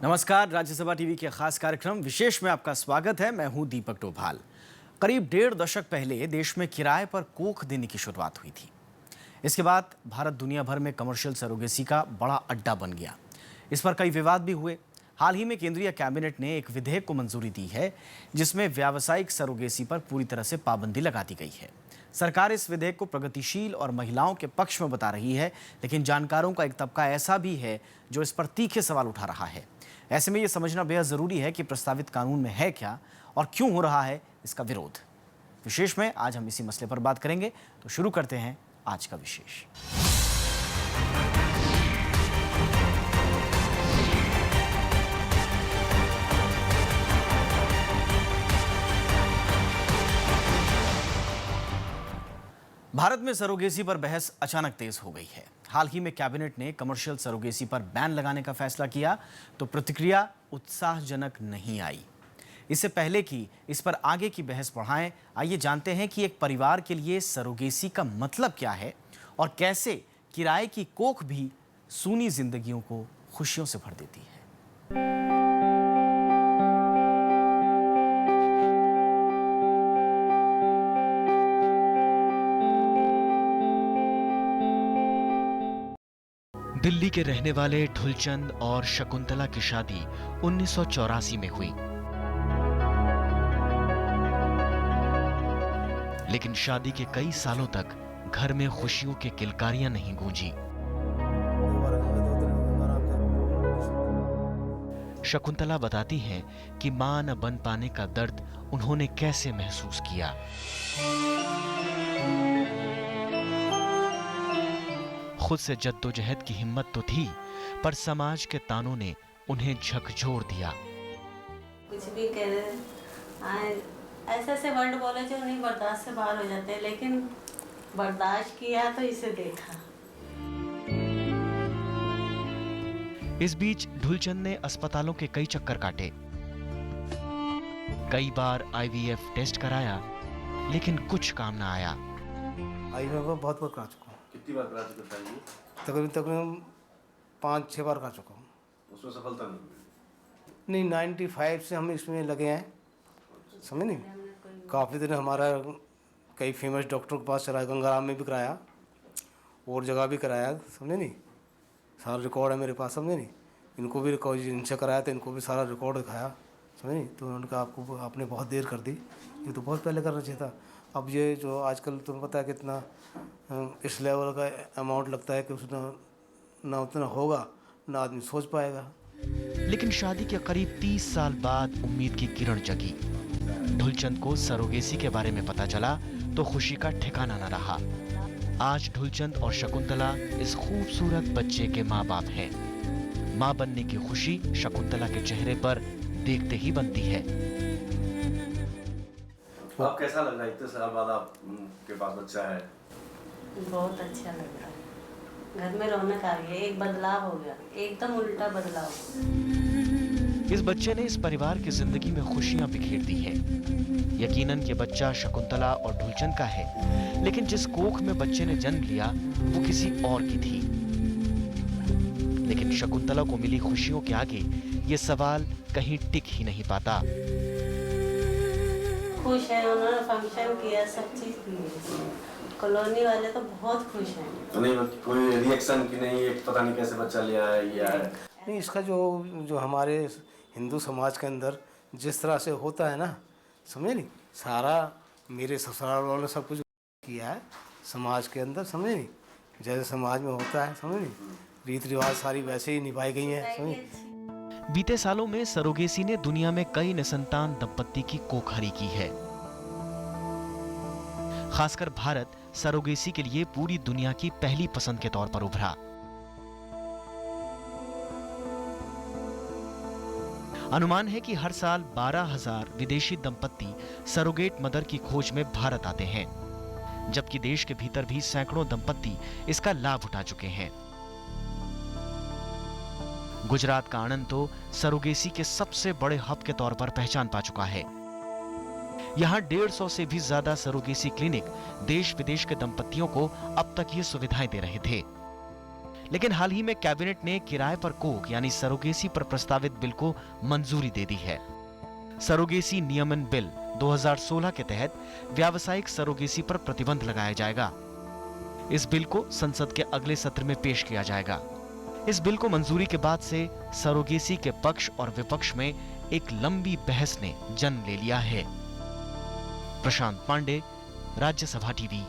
नमस्कार, राज्यसभा टीवी के खास कार्यक्रम विशेष में आपका स्वागत है। मैं हूं दीपक डोभाल। करीब 1.5 दशक पहले देश में किराए पर कोख देने की शुरुआत हुई थी। इसके बाद भारत दुनिया भर में कमर्शियल सरोगेसी का बड़ा अड्डा बन गया। इस पर कई विवाद भी हुए। हाल ही में केंद्रीय कैबिनेट ने एक विधेयक को मंजूरी दी है जिसमें व्यावसायिक सरोगेसी पर पूरी तरह से पाबंदी लगा दी गई है। सरकार इस विधेयक को प्रगतिशील और महिलाओं के पक्ष में बता रही है, लेकिन जानकारों का एक तबका ऐसा भी है जो इस पर तीखे सवाल उठा रहा है। ऐसे में यह समझना बेहद जरूरी है कि प्रस्तावित कानून में है क्या और क्यों हो रहा है इसका विरोध। विशेष में आज हम इसी मसले पर बात करेंगे, तो शुरू करते हैं आज का विशेष। भारत में सरोगेसी पर बहस अचानक तेज हो गई है। हाल ही में कैबिनेट ने कमर्शियल सरोगेसी पर बैन लगाने का फैसला किया तो प्रतिक्रिया उत्साहजनक नहीं आई। इससे पहले कि इस पर आगे की बहस बढ़ाएं, आइए जानते हैं कि एक परिवार के लिए सरोगेसी का मतलब क्या है और कैसे किराए की कोख भी सूनी जिंदगियों को खुशियों से भर देती है। दिल्ली के रहने वाले ढुलचंद और शकुंतला की शादी 1984 में हुई। लेकिन शादी के कई सालों तक घर में खुशियों की किलकारियां नहीं गूंजी। शकुंतला बताती हैं कि मां न बन पाने का दर्द उन्होंने कैसे महसूस किया। खुद से जद्दोजहद की हिम्मत तो थी, पर समाज के तानों ने उन्हें झकझोर दिया। कुछ भी कह रहे, ऐसे ऐसे वर्ड बोले जो नहीं बर्दाश्त से बाहर हो जाते हैं, लेकिन बर्दाश्त किया तो इसे देखा। इस बीच ढुलचंद ने अस्पतालों के कई चक्कर काटे। कई बार IVF टेस्ट कराया, लेकिन कुछ काम ना आया। IVF बहुत बार करा चुका हूँ। कितनी बार करा चुका था ये? तकरीबन 5-6 बार करा चुका हूँ। उसमें सफलता नहीं मिली? नहीं, 95 से हम इसमें लगे हैं, समझे नहीं। काफ़ी दिन हमारा कई फेमस डॉक्टर के पास चला, गंगाराम में भी कराया और जगह भी कराया, समझे नहीं। सारा रिकॉर्ड है मेरे पास, समझे नहीं। इनको भी रिकॉर्ड इनसे कराया तो इनको भी सारा रिकॉर्ड दिखाया, समझे नहीं। तो उन्होंने कहा आपको आपने बहुत देर कर दी, ये तो बहुत पहले करना चाहिए था। अब ये जो आजकल तुम्हें पता है कितना इस लेवल का अमाउंट लगता है कि उसमें ना उतना होगा ना आदमी सोच पाएगा। लेकिन शादी के करीब 30 साल बाद उम्मीद की किरण जगी। ढुलचंद को सरोगेसी के बारे में पता चला तो खुशी का ठिकाना न रहा। आज ढुलचंद और शकुंतला इस खूबसूरत बच्चे के माँ बाप हैं। माँ बनने की खुशी शकुंतला के चेहरे पर देखते ही बनती है। अब कैसा लग रहा है इतने साल बाद आपके पास बच्चा है? बहुत अच्छा लग रहा है। घर में रौनक आ गई, एक बदलाव हो गया, एकदम उल्टा बदलाव। इस बच्चे ने इस परिवार की जिंदगी में खुशियां बिखेर दी हैं। यकीनन ये बच्चा शकुंतला और ढुलचंद का है, लेकिन जिस कोख में बच्चे ने जन्म लिया वो किसी और की थी। लेकिन शकुंतला को मिली खुशियों के आगे ये सवाल कहीं टिक ही नहीं पाता। खुश है, उन्होंने फंक्शन किया, सब चीज की। कॉलोनी वाले तो बहुत खुश हैं। तो नहीं कोई रिएक्शन की नहीं, ये पता नहीं कैसे बच्चा लिया है ये है? नहीं, इसका जो हमारे हिंदू समाज के अंदर जिस तरह से होता है ना, समझे नहीं, सारा मेरे ससुराल वालों ने सब कुछ किया है समाज के अंदर, समझे नहीं। जैसे समाज में होता है, समझे नहीं, रीति रिवाज सारी वैसे ही निभाई गई हैं, समझे। बीते सालों में सरोगेसी ने दुनिया में कई निसंतान दंपत्ति की कोखहरी की है। खासकर भारत सरोगेसी के लिए पूरी दुनिया की पहली पसंद के तौर पर उभरा। अनुमान है कि हर साल 12,000 विदेशी दंपत्ति सरोगेट मदर की खोज में भारत आते हैं, जबकि देश के भीतर भी सैकड़ों दंपत्ति इसका लाभ उठा चुके हैं। गुजरात का आणंद तो सरोगेसी के सबसे बड़े हब के तौर पर पहचान पा चुका है। यहाँ 150 से भी ज्यादा सरोगेसी क्लिनिक देश विदेश के दंपतियों को अब तक ये सुविधाएं दे रहे थे। लेकिन हाल ही में कैबिनेट ने किराए पर कोख यानी सरोगेसी पर प्रस्तावित बिल को मंजूरी दे दी है। सरोगेसी नियमन बिल 2016 के तहत व्यावसायिक सरोगेसी पर प्रतिबंध लगाया जाएगा। इस बिल को संसद के अगले सत्र में पेश किया जाएगा। इस बिल को मंजूरी के बाद से सरोगेसी के पक्ष और विपक्ष में एक लंबी बहस ने जन्म ले लिया है। प्रशांत पांडे, राज्यसभा टीवी।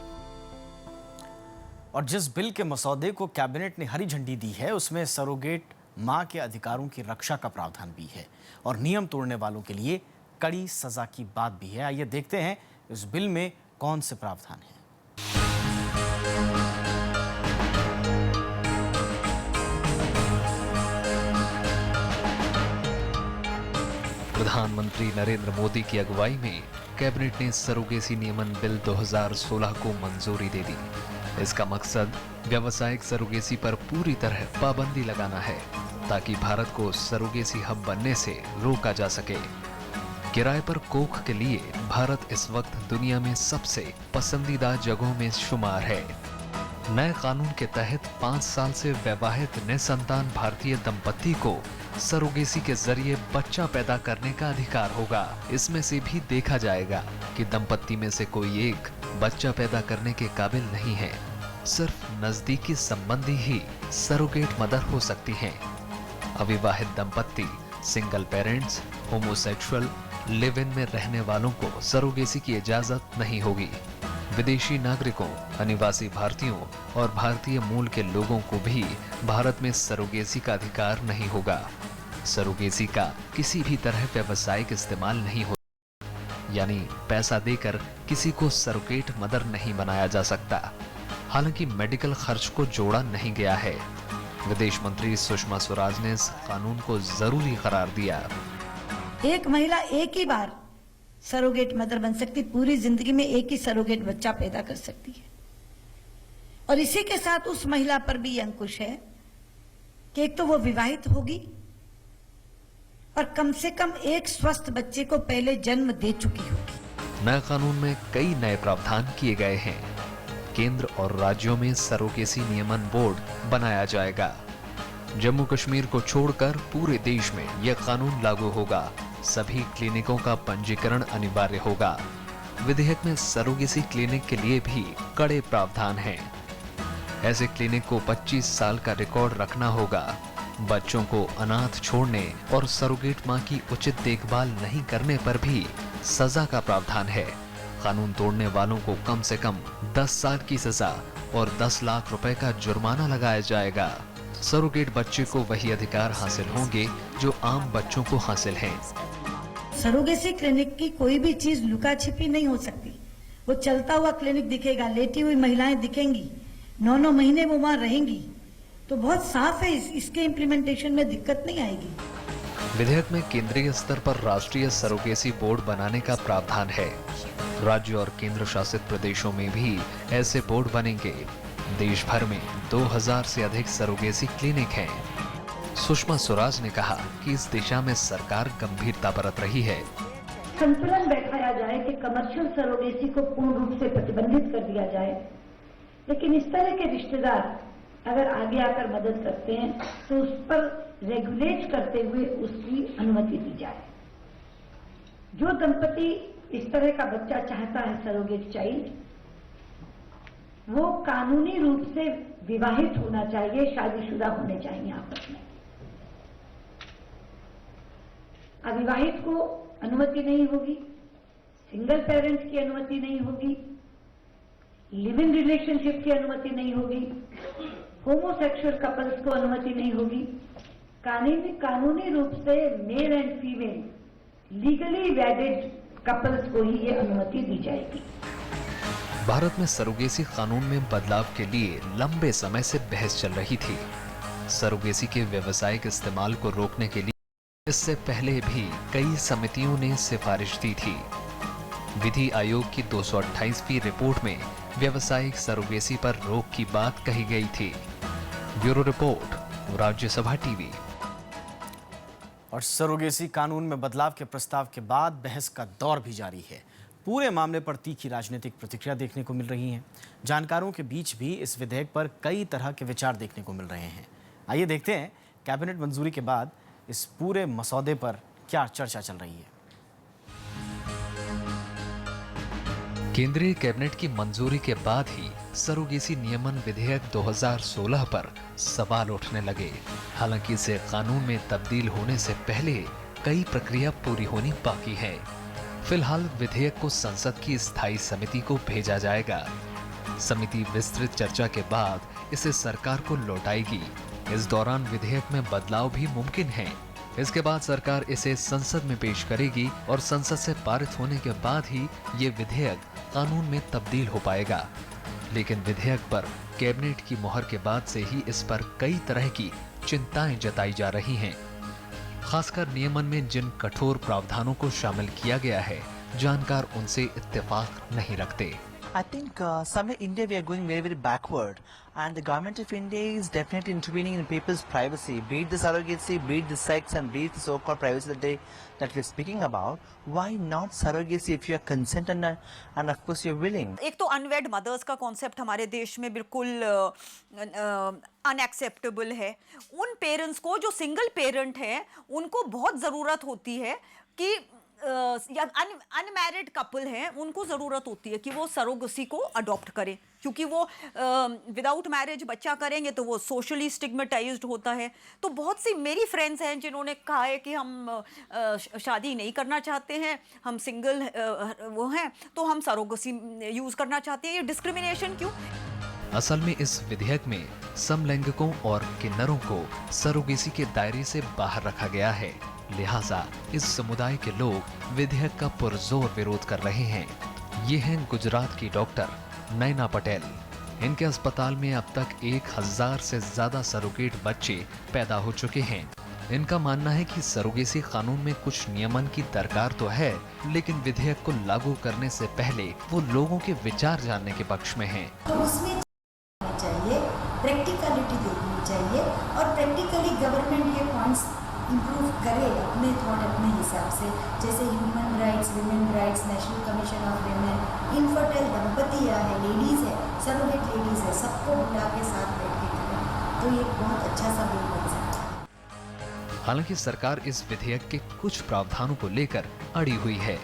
और जिस बिल के मसौदे को कैबिनेट ने हरी झंडी दी है उसमें सरोगेट मां के अधिकारों की रक्षा का प्रावधान भी है और नियम तोड़ने वालों के लिए कड़ी सजा की बात भी है। आइए देखते हैं इस बिल में कौन से प्रावधान हैं। प्रधानमंत्री नरेंद्र मोदी की अगुवाई में कैबिनेट ने सरोगेसी नियमन बिल 2016 को मंजूरी दे दी। इसका मकसद व्यावसायिक सरोगेसी पर पूरी तरह पाबंदी लगाना है ताकि भारत को सरोगेसी हब बनने से रोका जा सके। किराए पर कोख के लिए भारत इस वक्त दुनिया में सबसे पसंदीदा जगहों में शुमार है। नए कानून के तहत 5 साल से वैवाहित निसंतान भारतीय दंपत्ति को सरोगेसी के जरिए बच्चा पैदा करने का अधिकार होगा। इसमें से भी देखा जाएगा कि दंपत्ति में से कोई एक बच्चा पैदा करने के काबिल नहीं है। सिर्फ नजदीकी संबंधी ही सरोगेट मदर हो सकती हैं। अविवाहित दंपत्ति, single parents, homosexual, live in में रहने वालों को सरोगेसी की इजाजत नहीं होगी। विदेशी नागरिकों, अनिवासी भारतीयों और भारतीय मूल के लोगों को भी भारत में सरोगेसी का अधिकार नहीं होगा। सरोगेसी का किसी भी तरह व्यावसायिक इस्तेमाल नहीं होता, यानी पैसा देकर किसी को सरोगेट मदर नहीं बनाया जा सकता। हालांकि मेडिकल खर्च को जोड़ा नहीं गया है। विदेश मंत्री सुषमा स्वराज ने इस कानून को जरूरी करार दिया। एक महिला एक ही बार सरोगेट मदर बन सकती, पूरी जिंदगी में एक ही सरोगेट बच्चा पैदा कर सकती है। और इसी के साथ उस महिला पर भी अंकुश है कि एक तो वो विवाहित होगी और कम से कम एक स्वस्थ बच्चे को पहले जन्म दे चुकी होगी। नए कानून में कई नए प्रावधान किए गए हैं। केंद्र और राज्यों में सरोगेसी नियमन बोर्ड बनाया जाएगा। जम्मू कश्मीर को छोड़कर पूरे देश में यह कानून लागू होगा। सभी क्लिनिकों का पंजीकरण अनिवार्य होगा। विधेयक में सरोगेसी क्लिनिक के लिए भी कड़े प्रावधान हैं। ऐसे क्लिनिक को 25 साल का रिकॉर्ड रखना होगा। बच्चों को अनाथ छोड़ने और सरोगेट मां की उचित देखभाल नहीं करने पर भी सजा का प्रावधान है। कानून तोड़ने वालों को कम से कम 10 साल की सजा और 10 लाख रुपए का जुर्माना लगाया जाएगा। सरोगेट बच्चे को वही अधिकार हासिल होंगे जो आम बच्चों को हासिल हैं। सरोगेसी क्लिनिक की कोई भी चीज लुका छिपी नहीं हो सकती। वो चलता हुआ क्लिनिक दिखेगा, लेटी हुई महिलाएं दिखेंगी, 9 महीने वो वहां रहेंगी, तो बहुत साफ है, इसके इम्प्लीमेंटेशन में दिक्कत नहीं आएगी। विधेयक में केंद्रीय स्तर पर राष्ट्रीय सरोगेसी बोर्ड बनाने का प्रावधान है। राज्य और केंद्र शासित प्रदेशों में भी ऐसे बोर्ड बनेंगे। देश भर में 2000 से अधिक सरोगेसी क्लिनिक हैं। सुषमा स्वराज ने कहा कि इस दिशा में सरकार गंभीरता बरत रही है। संतुलन बैठाया जाए कि कमर्शियल सरोगेसी को पूर्ण रूप से प्रतिबंधित कर दिया जाए, लेकिन इस तरह के रिश्तेदार अगर आगे आकर मदद करते हैं तो उस पर रेगुलेट करते हुए उसकी अनुमति दी जाए। जो दंपति इस तरह का बच्चा चाहता है, सरोगेट चाइल्ड, वो कानूनी रूप से विवाहित होना चाहिए, शादीशुदा होने चाहिए आपस में। अविवाहित को अनुमति नहीं होगी, सिंगल पेरेंट्स की अनुमति नहीं होगी, लिव इन रिलेशनशिप की अनुमति नहीं होगी, होमोसेक्सुअल कपल्स को अनुमति नहीं होगी। कानूनी रूप से male and female legally वेडेड couples को ही ये अनुमति दी जाएगी। भारत में सरोगेसी कानून में बदलाव के लिए लंबे समय से बहस चल रही थी। सरोगेसी के व्यावसायिक इस्तेमाल को रोकने के लिए इससे पहले भी कई समितियों ने सिफारिश दी थी। विधि आयोग की 228वीं रिपोर्ट में व्यावसायिक सरोगेसी पर रोक की बात कही गई थी। Bureau report, Rajya Sabha TV. और सरोगेसी कानून में बदलाव के प्रस्ताव के बाद बहस का दौर भी जारी है। पूरे मामले पर तीखी राजनीतिक प्रतिक्रिया देखने को मिल रही है। जानकारों के बीच भी इस विधेयक पर कई तरह के विचार देखने को मिल रहे हैं। आइए देखते हैं कैबिनेट मंजूरी के बाद इस पूरे मसौदे पर क्या चर्चा चल रही है। केंद्रीय कैबिनेट की मंजूरी के बाद ही सरोगेसी नियमन विधेयक 2016 पर सवाल उठने लगे। हालांकि इसे कानून में तब्दील होने से पहले कई प्रक्रिया पूरी होनी बाकी है। फिलहाल विधेयक को संसद की स्थायी समिति को भेजा जाएगा। समिति विस्तृत चर्चा के बाद इसे सरकार को लौटाएगी। इस दौरान विधेयक में बदलाव भी मुमकिन है। इसके बाद सरकार इसे संसद में पेश करेगी और संसद से पारित होने के बाद ही ये विधेयक कानून में तब्दील हो पाएगा। लेकिन विधेयक पर कैबिनेट की मुहर के बाद से ही इस पर कई तरह की चिंताएं जताई जा रही हैं। खासकर नियमन में जिन कठोर प्रावधानों को शामिल किया गया है, जानकार उनसे इत्तेफाक नहीं रखते। I think somewhere India we are going very, very backward, and the government of India is definitely intervening in people's privacy, be it the surrogacy, be it the sex, and be it the so-called privacy that we're speaking about. Why not surrogacy if you are consent and of course you're willing? एक तो unwed mother's का concept हमारे देश में बिल्कुल unacceptable है। उन parents को जो सिंगल पेरेंट है उनको बहुत ज़रूरत होती है कि या अनमैरिड कपल हैं उनको ज़रूरत होती है कि वो सरोगेसी को अडॉप्ट करें, क्योंकि वो विदाउट मैरिज बच्चा करेंगे तो वो सोशली स्टिग्मेटाइज्ड होता है। तो बहुत सी मेरी फ्रेंड्स हैं जिन्होंने कहा है कि हम शादी नहीं करना चाहते हैं, हम सिंगल वो हैं तो हम सरोगेसी यूज़ करना चाहते हैं। ये डिस्क्रिमिनेशन क्यों? असल में इस विधेयक में समलैंगिकों और किन्नरों को सरोगेसी के दायरे से बाहर रखा गया है। लिहाजा इस समुदाय के लोग विधेयक का पुरजोर विरोध कर रहे हैं। ये हैं गुजरात की डॉक्टर नैना पटेल। इनके अस्पताल में अब तक 1000 से ज्यादा सरोगेट बच्चे पैदा हो चुके हैं। इनका मानना है कि सरोगेसी कानून में कुछ नियमन की दरकार तो है, लेकिन विधेयक को लागू करने से पहले वो लोगों के विचार जानने के पक्ष में हैं। तो उसमें चाहिए प्रैक्टिकलिटी देखनी चाहिए और प्रैक्टिकली गवर्नमेंट ये पॉइंट्स इम्प्रूव करे अपने थॉट अपने हिसाब से, जैसे human rights, women rights, national commission of women, infertile दंपति है, लेडीज़ है, सरोगेट लेडीज़ है, सबको बुला के साथ बैठ के करें तो ये बहुत अच्छा सा बिल बन सकता है। हालांकि सरकार इस विधेयक के कुछ प्रावधानों को लेकर अड़ी हुई है।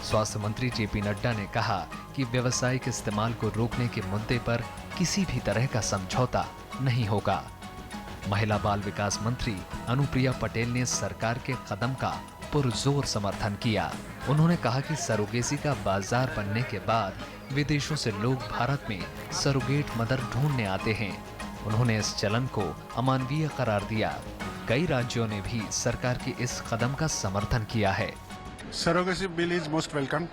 स्वास्थ्य मंत्री जेपी नड्डा ने कहा कि व्यावसायिक इस्तेमाल को रोकने के मुद्दे पर किसी भी तरह का समझौता नहीं होगा। महिला बाल विकास मंत्री अनुप्रिया पटेल ने सरकार के कदम का पुरजोर समर्थन किया। उन्होंने कहा कि सरोगेसी का बाजार बनने के बाद विदेशों से लोग भारत में सरोगेट मदर ढूंढने आते हैं। उन्होंने इस चलन को अमानवीय करार दिया। कई राज्यों ने भी सरकार के इस कदम का समर्थन किया है। Surrogacy bill is most welcome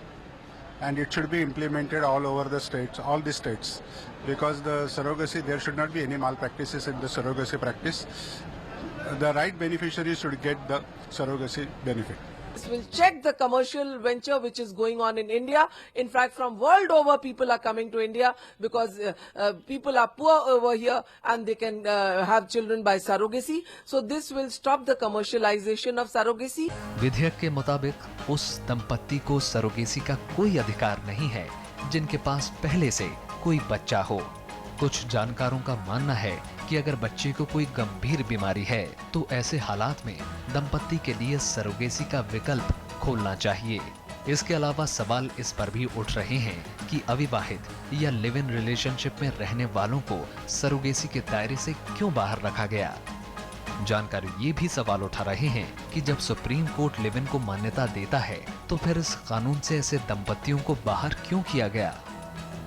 and it should be implemented all over the states, all the states, because the surrogacy, there should not be any malpractices in the surrogacy practice. The right beneficiaries should get the surrogacy benefit. This will check the commercial venture which is going on in India. In fact, from world over, people are coming to India because people are poor over here and they can have children by surrogacy. So this will stop the commercialization of surrogacy. विधेयक के मुताबिक उस दंपत्ति को surrogacy का कोई अधिकार नहीं है जिनके पास पहले से कोई बच्चा हो। कुछ जानकारों का मानना है कि अगर बच्चे को कोई गंभीर बीमारी है तो ऐसे हालात में दंपत्ति के लिए सरोगेसी का विकल्प खोलना चाहिए। इसके अलावा सवाल इस पर भी उठ रहे हैं कि अविवाहित या लिव इन रिलेशनशिप में रहने वालों को सरोगेसी के दायरे से क्यों बाहर रखा गया। जानकार ये भी सवाल उठा रहे हैं कि जब सुप्रीम कोर्ट लिव इन को मान्यता देता है तो फिर इस कानून से ऐसे दंपतियों को बाहर क्यों किया गया।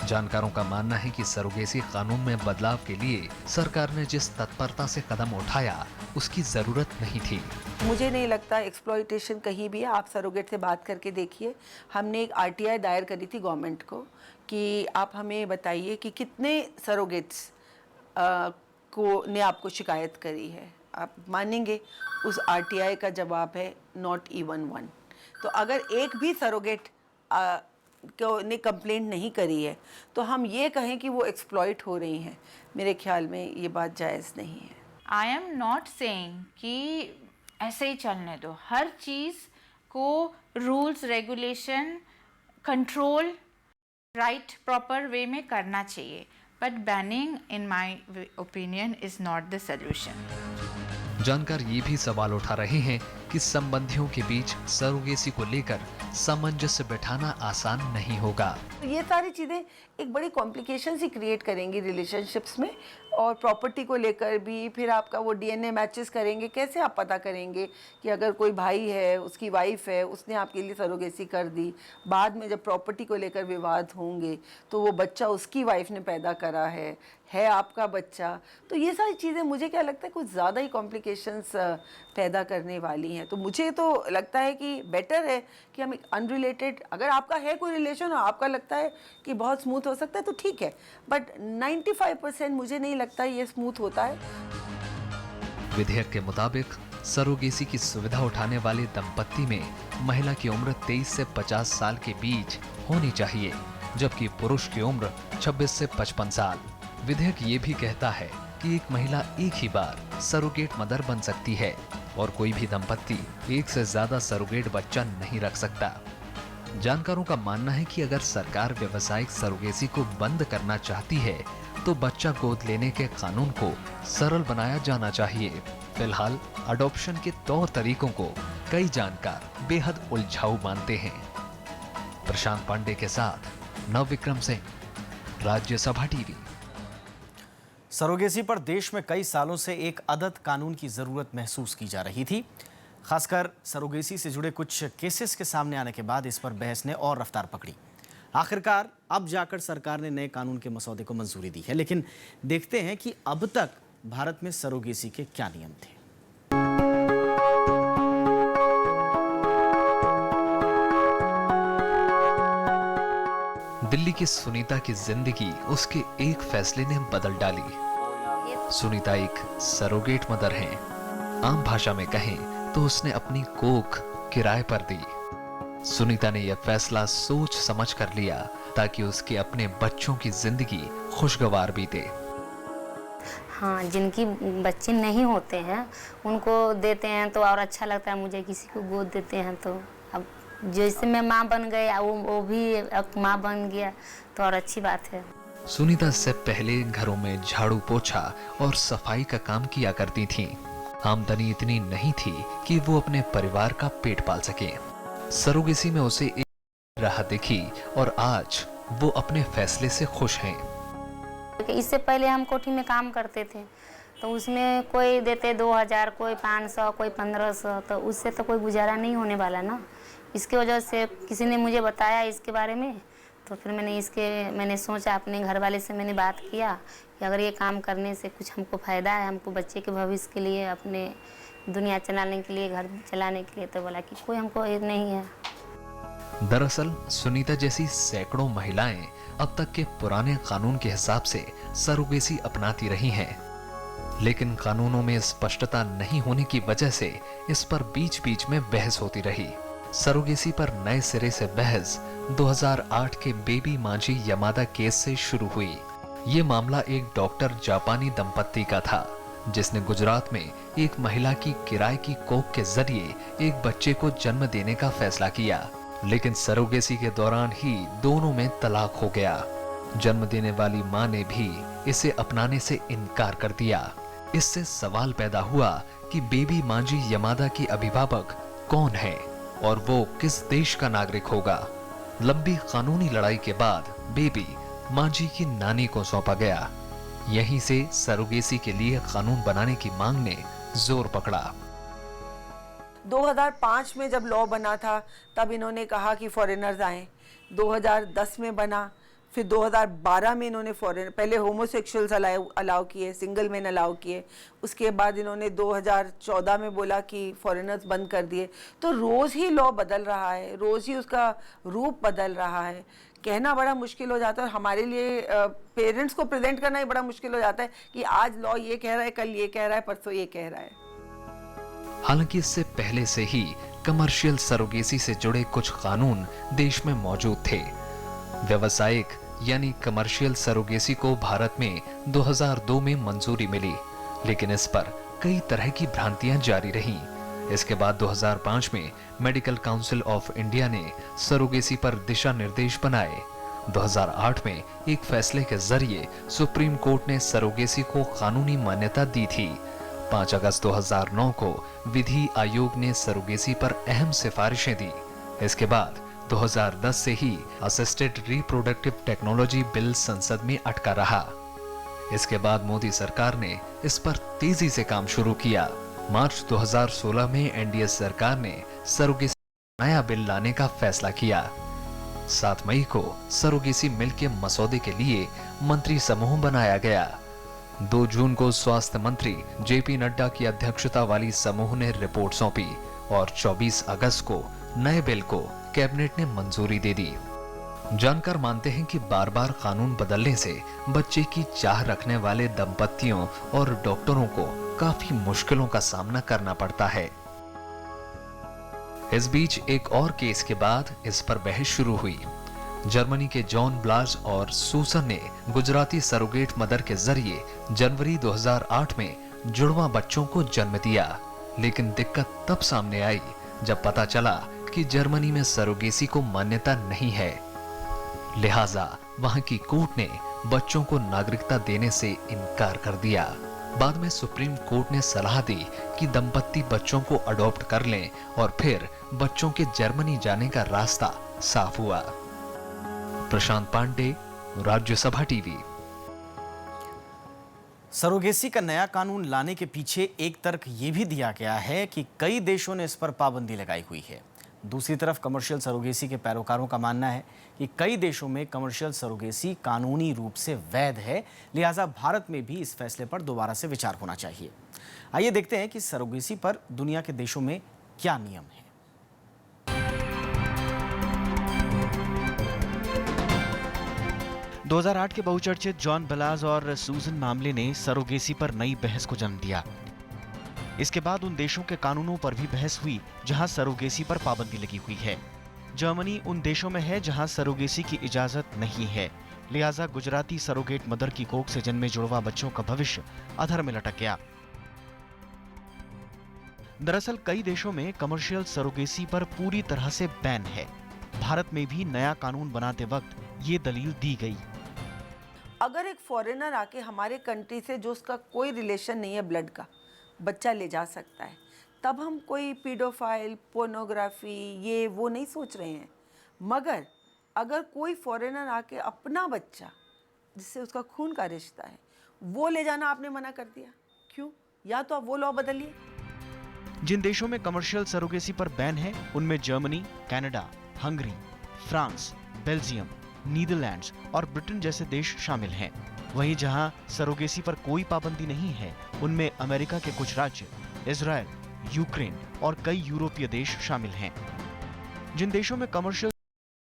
जानकारों का मानना है कि सरोगेसी कानून में बदलाव के लिए सरकार ने जिस तत्परता से कदम उठाया उसकी जरूरत नहीं थी। मुझे नहीं लगता एक्सप्लॉइटेशन कहीं भी है। आप सरोगेट से बात करके देखिए। हमने एक आरटीआई दायर करी थी गवर्नमेंट को कि आप हमें बताइए कि कितने सरोगेट्स को ने आपको शिकायत करी है। आप मानेंगे उस आरटीआई का जवाब है नॉट इवन वन। तो अगर एक भी सरोगेट ने कंप्लेंट नहीं करी है तो हम ये कहें कि वो एक्सप्लॉइट हो रही हैं, मेरे ख्याल में ये बात जायज़ नहीं है। आई एम नॉट सेइंग कि ऐसे ही चलने दो। हर चीज़ को rules regulation control right proper way में करना चाहिए, but banning in my opinion is not the solution. जानकार ये भी सवाल उठा रहे हैं कि संबंधियों के बीच सरोगेसी को लेकर सामंजस्य बैठाना आसान नहीं होगा। तो ये सारी चीज़ें एक बड़ी कॉम्प्लिकेशंस ही क्रिएट करेंगी रिलेशनशिप्स में, और प्रॉपर्टी को लेकर भी फिर आपका वो डीएनए मैचेस करेंगे। कैसे आप पता करेंगे कि अगर कोई भाई है, उसकी वाइफ है, उसने आपके लिए सरोगेसी कर दी, बाद में जब प्रॉपर्टी को लेकर विवाद होंगे तो वो बच्चा उसकी वाइफ ने पैदा करा है आपका बच्चा, तो ये सारी चीज़ें मुझे क्या लगता है कुछ ज़्यादा ही कॉम्प्लिकेशंस पैदा करने वाली हैं। तो मुझे तो लगता है कि बेटर है कि हम एक अनरिलेटेड, अगर आपका है कोई रिलेशन और आपका लगता है कि बहुत स्मूथ हो सकता है तो ठीक है, बट 95% मुझे नहीं लगता ये स्मूथ होता है। विधेयक के मुताबिक सरोगेसी की सुविधा उठाने वाले दंपत्ति में महिला की उम्र 23 से 50 साल के बीच होनी चाहिए, जबकि पुरुष की उम्र 26 से 55 साल। विधेयक ये भी कहता है कि एक महिला एक ही बार सरोगेट मदर बन सकती है और कोई भी दंपत्ति एक से ज्यादा सरोगेट बच्चा नहीं रख सकता। जानकारों का मानना है कि अगर सरकार व्यावसायिक सरोगेसी को बंद करना चाहती है तो बच्चा गोद लेने के कानून को सरल बनाया जाना चाहिए। फिलहाल अडॉप्शन के तौर तरीकों को कई जानकार बेहद उलझाऊ मानते हैं। प्रशांत पांडे के साथ नवविक्रम सिंह, राज्यसभा टीवी। सरोगेसी पर देश में कई सालों से एक अदद कानून की जरूरत महसूस की जा रही थी। खासकर सरोगेसी से जुड़े कुछ केसेस के सामने आने के बाद इस पर बहस ने और रफ्तार पकड़ी। आखिरकार अब जाकर सरकार ने नए कानून के मसौदे को मंजूरी दी है, लेकिन देखते हैं कि अब तक भारत में सरोगेसी के क्या नियम थे। दिल्ली की सुनीता की जिंदगी उसके एक फैसले ने बदल डाली। सुनीता एक सरोगेट मदर हैं। आम भाषा में कहें तो उसने अपनी कोख किराए पर दी। सुनीता ने यह फैसला सोच समझ कर लिया ताकि उसके अपने बच्चों की जिंदगी खुशगवार बीते। हाँ, जिनकी बच्चे नहीं होते हैं उनको देते हैं तो और अच्छा लगता है मुझे। किसी को गोद देते हैं तो अब जैसे मैं माँ बन गई वो भी माँ बन गया तो और अच्छी बात है। सुनीता से पहले घरों में झाड़ू पोछा और सफाई का काम किया करती थीं। आमदनी इतनी नहीं थी कि वो अपने परिवार का पेट पाल सके। सरोगेसी में उसे एक राह दिखी और आज वो अपने फैसले से खुश हैं। इससे पहले हम कोठी में काम करते थे तो उसमें कोई देते 2000, कोई 500, कोई 1500, तो उससे तो कोई गुजारा नहीं होने वाला ना। इसके वजह से किसी ने मुझे बताया इसके बारे में, तो फिर मैंने सोचा, अपने घर वाले से मैंने बात किया कि अगर ये काम करने से कुछ हमको फ़ायदा है, हमको बच्चे के भविष्य के लिए, अपने दुनिया चलाने के लिए, घर चलाने के लिए, तो बोला कि कोई हमको ये नहीं है। दरअसल सुनीता जैसी सैकड़ों महिलाएं अब तक के पुराने कानून के हिसाब से सरोगेसी अपनाती रही हैं, लेकिन कानूनों में स्पष्टता नहीं होने की वजह से इस पर बीच बीच में बहस होती रही। सरोगेसी पर नए सिरे से बहस 2008 के बेबी मांझी यमादा केस से शुरू हुई। ये मामला एक डॉक्टर जापानी दंपत्ति का था जिसने गुजरात में एक महिला की किराए की कोख के जरिए एक बच्चे को जन्म देने का फैसला किया, लेकिन सरोगेसी के दौरान ही दोनों में तलाक हो गया। जन्म देने वाली मां ने भी इसे अपनाने से इनकार कर दिया। इससे सवाल पैदा हुआ कि बेबी मांझी यमादा की अभिभावक कौन है और वो किस देश का नागरिक होगा। लंबी कानूनी लड़ाई के बाद बेबी मांझी की नानी को सौंपा गया। यहीं से सरोगेसी के लिए कानून बनाने की मांग ने जोर पकड़ा। 2005 में जब लॉ बना था तब इन्होंने कहा कि फॉरेनर्स आए। 2010 में बना, फिर 2012 में इन्होंने पहले होमोसेक्सुअल्स अलाउ किए, सिंगल मैन अलाउ किए, उसके बाद इन्होंने 2014 में बोला कि फॉरेनर्स बंद कर दिए। तो रोज़ ही लॉ बदल रहा है, रोज़ ही उसका रूप बदल रहा है। कहना बड़ा मुश्किल हो जाता है, और हमारे लिए पेरेंट्स को प्रेजेंट करना ही बड़ा मुश्किल हो जाता है कि आज लॉ ये कह रहा है, कल ये कह रहा है, परसों ये कह रहा है। हालांकि इससे पहले से ही कमर्शियल सरोगेसी से जुड़े कुछ कानून देश में मौजूद थे। व्यावसायिक यानी कमर्शियल सरोगेसी को भारत में 2002 में मंजूरी मिली, लेकिन इस पर कई तरह की भ्रांतियां जारी रहीं। इसके बाद 2005 में मेडिकल काउंसिल ऑफ इंडिया ने सरोगेसी पर दिशा निर्देश बनाए। 2008 में एक फैसले के जरिए सुप्रीम कोर्ट ने सरोगेसी को कानूनी मान्यता दी थी। 5 अगस्त 2009 को विधि आयोग ने सरोगेसी पर अहम सिफारिशें दी। इसके बाद 2010 से ही असिस्टेड रिप्रोडक्टिव टेक्नोलॉजी बिल संसद में अटका रहा। इसके बाद मोदी सरकार ने इस पर तेजी से काम शुरू किया। मार्च 2016 में एनडीए सरकार ने सरोगेसी नया बिल लाने का फैसला किया। 7 मई को सरोगेसी बिल के मसौदे के लिए मंत्री समूह बनाया गया। 2 जून को स्वास्थ्य मंत्री जेपी नड्डा की अध्यक्षता वाली समूह ने रिपोर्ट सौंपी और 24 अगस्त को नए बिल को कैबिनेट ने मंजूरी दे दी। जानकार मानते हैं कि बार बार कानून बदलने से बच्चे की चाह रखने वाले दंपतियों और डॉक्टरों को काफी मुश्किलों का सामना करना पड़ता है। इस बीच एक और केस के बाद इस पर बहस शुरू हुई। जर्मनी के जॉन ब्लाज और सूसन ने गुजराती सरोगेट मदर के जरिए जनवरी 2008 में जुड़वा बच्चों को जन्म दिया, लेकिन दिक्कत तब सामने आई जब पता चला कि जर्मनी में सरोगेसी को मान्यता नहीं है। लिहाजा वहां की कोर्ट ने बच्चों को नागरिकता देने से इनकार कर दिया। बाद में सुप्रीम कोर्ट ने सलाह दी कि दंपत्ति बच्चों को अडॉप्ट कर लें और फिर बच्चों के जर्मनी जाने का रास्ता साफ हुआ। प्रशांत पांडे, राज्यसभा टीवी। सरोगेसी का नया कानून लाने के पीछे एक तर्क ये भी दिया गया है कि कई देशों ने इस पर पाबंदी लगाई हुई है। दूसरी तरफ कमर्शियल सरोगेसी के पैरोकारों का मानना है कि कई देशों में कमर्शियल सरोगेसी कानूनी रूप से वैध है, लिहाजा भारत में भी इस फैसले पर दोबारा से विचार होना चाहिए। आइए देखते हैं कि सरोगेसी पर दुनिया के देशों में क्या नियम है। 2008 के बहुचर्चित जॉन बलाज और सूजन मामले ने सरोगेसी पर नई बहस को जन्म दिया। इसके बाद उन देशों के कानूनों पर भी बहस हुई जहां सरोगेसी पर पाबंदी लगी हुई है। जर्मनी उन देशों में है जहां सरोगेसी की इजाजत नहीं है, लिहाजा गुजराती सरोगेट मदर की कोख से जन्मे जुड़वा बच्चों का भविष्य अधर में लटक गया। दरअसल कई देशों में कमर्शियल सरोगेसी पर पूरी तरह से बैन है। भारत में भी नया कानून बनाते वक्त ये दलील दी गई। अगर एक फॉरेनर आके हमारे कंट्री से जो उसका कोई रिलेशन नहीं है ब्लड का, बच्चा ले जा सकता है, तब हम कोई पीडोफाइल, पोर्नोग्राफी ये वो नहीं सोच रहे हैं। मगर अगर कोई फॉरेनर आके अपना बच्चा जिससे उसका खून का रिश्ता है वो ले जाना आपने मना कर दिया, क्यों? या तो आप वो लॉ बदलिए। जिन देशों में कमर्शियल सरोगेसी पर बैन है उनमें Germany, Canada, Hungary, France, Belgium, Netherlands और ब्रिटेन जैसे देश शामिल हैं। वहीं जहां सरोगेसी पर कोई पाबंदी नहीं है उनमें अमेरिका के कुछ राज्य, इजराइल, यूक्रेन और कई यूरोपीय देश शामिल हैं। जिन देशों में कमर्शियल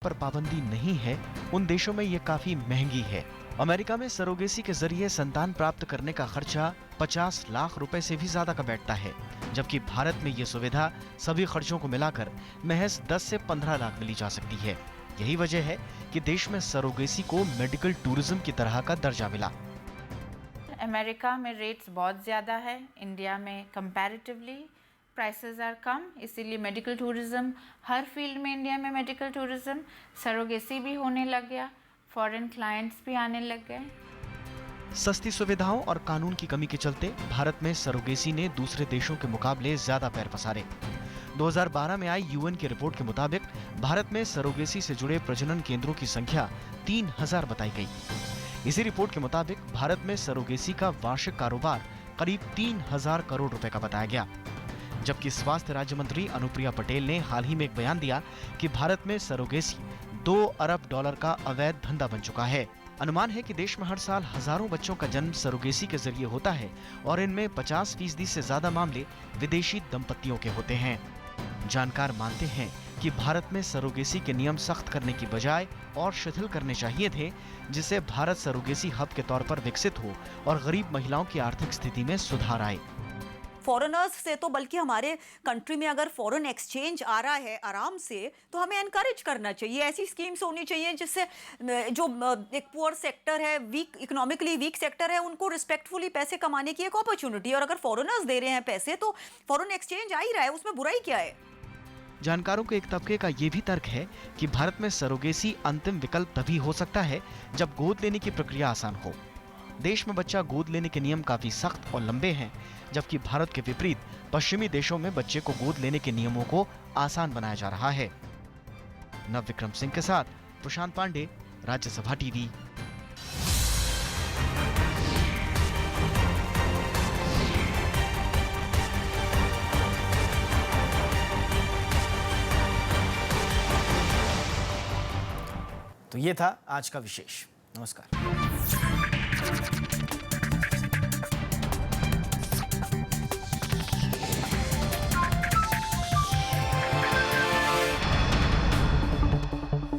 पर पाबंदी नहीं है उन देशों में ये काफी महंगी है। अमेरिका में सरोगेसी के जरिए संतान प्राप्त करने का खर्चा 50 लाख रुपए से भी ज्यादा का बैठता है, जबकि भारत में ये सुविधा सभी खर्चों को मिलाकर महज 10 से 15 लाख मिली जा सकती है। यही वजह है कि देश में सरोगेसी को मेडिकल टूरिज्म की तरह का दर्जा मिला। अमेरिका में रेट्स बहुत ज़्यादा है, इंडिया में कंपैरेटिवली प्राइसेस आर कम, इसीलिए मेडिकल टूरिज्म हर फील्ड में इंडिया में मेडिकल टूरिज्म, सरोगेसी भी होने लग गया, फॉरेन क्लाइंट्स भी आने लग गए। सस्ती सुविधाओं और कानून की कमी के चलते भारत में सरोगेसी ने दूसरे देशों के मुकाबले ज्यादा पैर पसारे। 2012 में आई यूएन की रिपोर्ट के मुताबिक भारत में सरोगेसी से जुड़े प्रजनन केंद्रों की संख्या 3000 बताई गई। इसी रिपोर्ट के मुताबिक भारत में सरोगेसी का वार्षिक कारोबार करीब 3000 करोड़ रुपए का बताया गया, जबकि स्वास्थ्य राज्य मंत्री अनुप्रिया पटेल ने हाल ही में एक बयान दिया कि भारत में सरोगेसी $2 अरब का अवैध धंधा बन चुका है। अनुमान है कि देश में हर साल हजारों बच्चों का जन्म सरोगेसी के जरिए होता है और इनमें 50% से ज्यादा मामले विदेशी दंपतियों के होते हैं। जानकार मानते हैं कि भारत में सरोगेसी के नियम सख्त करने की बजाय और शिथिल करने चाहिए थे, जिससे भारत सरोगेसी हब के तौर पर विकसित हो और गरीब महिलाओं की आर्थिक स्थिति में सुधार आए। फॉरेनर्स से तो, बल्कि हमारे कंट्री में अगर फॉरेन एक्सचेंज आ रहा है आराम से तो हमें एनकरेज करना चाहिए। ऐसी स्कीम्स होनी चाहिए जिससे जो एक पुअर सेक्टर है, वीक इकोनॉमिकली वीक सेक्टर है, उनको रिस्पेक्टफुली पैसे कमाने की एक अपॉर्चुनिटी। और अगर फॉरेनर्स दे रहे हैं पैसे तो फॉरेन एक्सचेंज आ ही रहा है, उसमें बुराई क्या है? जानकारों के एक तबके का ये भी तर्क है कि भारत में सरोगेसी अंतिम विकल्प तभी हो सकता है जब गोद लेने की प्रक्रिया आसान हो। देश में बच्चा गोद लेने के नियम काफी सख्त और लंबे हैं, जबकि भारत के विपरीत पश्चिमी देशों में बच्चे को गोद लेने के नियमों को आसान बनाया जा रहा है। नव विक्रम सिंह के साथ प्रशांत पांडे, राज्यसभा टीवी। तो ये था आज का विशेष। नमस्कार।